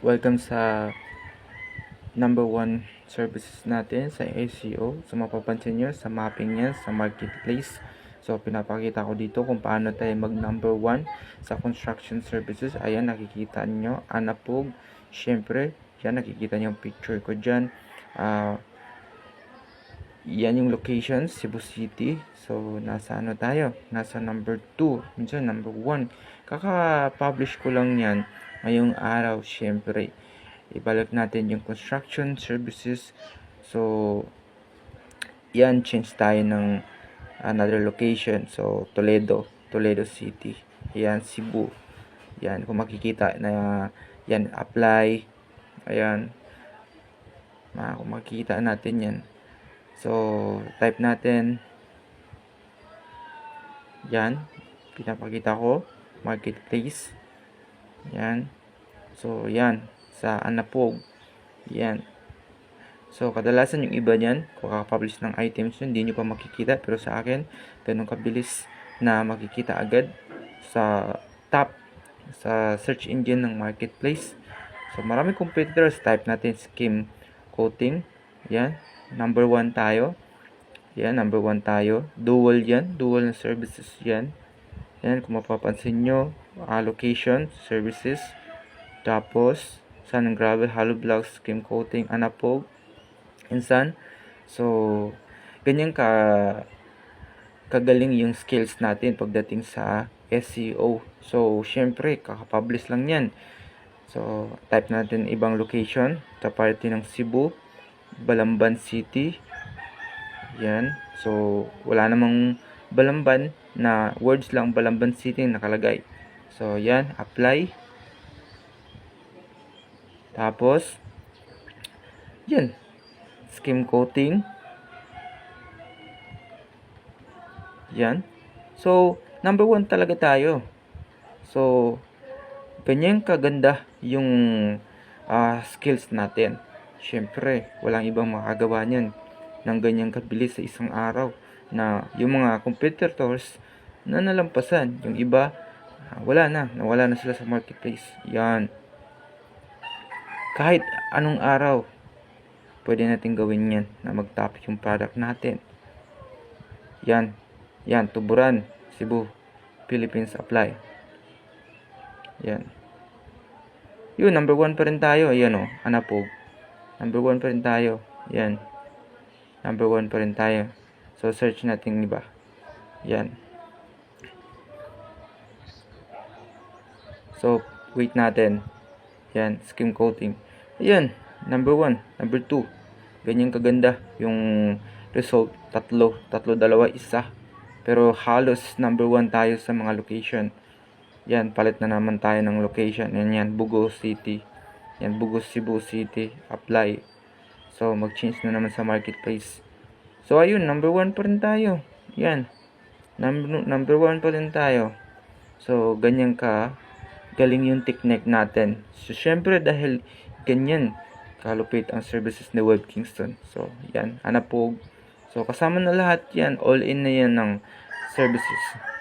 Welcome sa number 1 services natin sa SEO. So mapapansin nyo sa mapping yan sa marketplace. So pinapakita ko dito kung paano tayo mag number 1 sa construction services. Ayan, nakikita nyo, Anapog. Syempre, yan, nakikita nyo yung picture ko dyan. Yan yung location, Cebu City. So nasa ano tayo? Nasa number 2, minsan number 1. Kaka-publish ko lang yan ngayong araw. Syempre, ibalik natin yung construction services. So yan, change tayo ng another location. So Toledo City. Yan, Cebu. Yan, kung makikita na yan, apply. Ayan, kung makikita natin yan. So type natin yan, pinapakita ko marketplace. Yan, so yan sa Anapog. Yan, so kadalasan yung iba niyan kung kakapublish ng items yun, hindi nyo pa makikita, pero sa akin ganun kabilis na makikita agad sa top sa search engine ng marketplace. So marami competitors. Type natin skim coating. Yan, number 1 tayo. Yan, number 1 tayo. Dual yan, dual na services yan. Yan, kung mapapansin nyo, location, services, tapos sand and gravel, hollow blocks, skim coating, Anapog, and sand. So ganyan kagaling yung skills natin pagdating sa SEO. So syempre, kakapublish lang yan. So type natin ibang location sa party ng Cebu, Balamban City. Yan, so wala namang Balamban na words lang, Balamban City nakalagay. So yan, apply. Tapos yan, skim coating. Yan, so number 1 talaga tayo. So ganyan kaganda yung skills natin. Syempre, walang ibang makagawa niyan ng ganyang kabilis sa isang araw, na yung mga competitors na nalampasan. Yung iba, nawala na sila sa marketplace. Yan, kahit anong araw pwede natin gawin yan, na mag-top yung product natin. Yan, Tuburan, Cebu, Philippines, apply. Yan, yun, number 1 pa rin tayo. Ayan, Anapog, number 1 pa rin tayo. Yan, number 1 pa rin tayo. So search natin iba. Yan, so wait natin. Yan, skim coating. Ayan, number 1, number 2. Ganyan kaganda yung result. Tatlo, dalawa, isa. Pero halos number 1 tayo sa mga location. Yan, palit na naman tayo ng location. Yan, Bugo City. Yan, Bugo, Cebu City. Apply. So mag-change na naman sa marketplace. So ayun, number 1 pa rin tayo. Yan, number 1 pa rin tayo. So ganyan galing yung technique natin. So syempre, dahil ganyan kalupit ang services ni Web Kingston. So yan, Anapog. So kasama na lahat yan, all in na yan ng services.